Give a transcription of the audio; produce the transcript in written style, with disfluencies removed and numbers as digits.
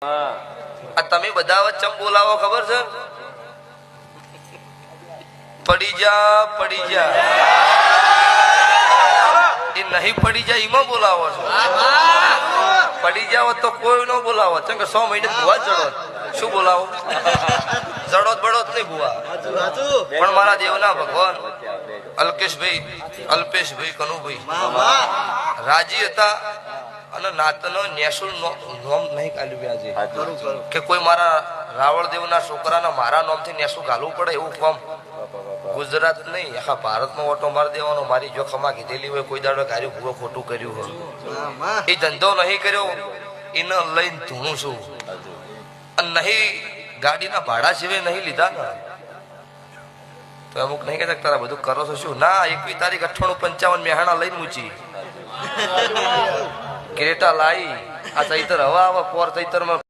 આ તમે બધા ચમ બોલાવો ખબર છે? પડી જા એ નહીં પડી જાય એમાં બોલાવો છો. પડી જાવ તો કોઈ ન બોલાવો. કેમ કે 100 મહિને ભૂવા જડો શું બોલાવો? જડોત બળોત નહીં ભૂવા. પણ મારા દેવના ભગવાન અલ્પેશભાઈ કનુભાઈ રાજી હતા અને નાતનો નેસુલ નોમ નહીં કાઢ્યું આજે કે કોઈ મારા રાવળ દેવના છોકરાના મારા નોમથી નેસું ગાલવું પડે એવું કામ ગુજરાત નહીં આખા ભારતમાં ઓટો મારી દેવાનો. મારી જો ખમા કીધેલી હોય કોઈ દાડો ગાર્યું ભૂવો ખોટું કર્યું હોય એ ધંધો નહીં કર્યો એને લઈને ધૂણું છું અને નહીં ગાડીના ભાડા સિવાય નહીં લીધા ને તો અમુક નહીં કહેતા તારા બધું કરો છો શું ના. 21 તારીખ 9855 મેહાણા લઈને મૂચી ક્રેટા લાઈ આ ચૈતર હવા આવા પોર ચૈતરમાં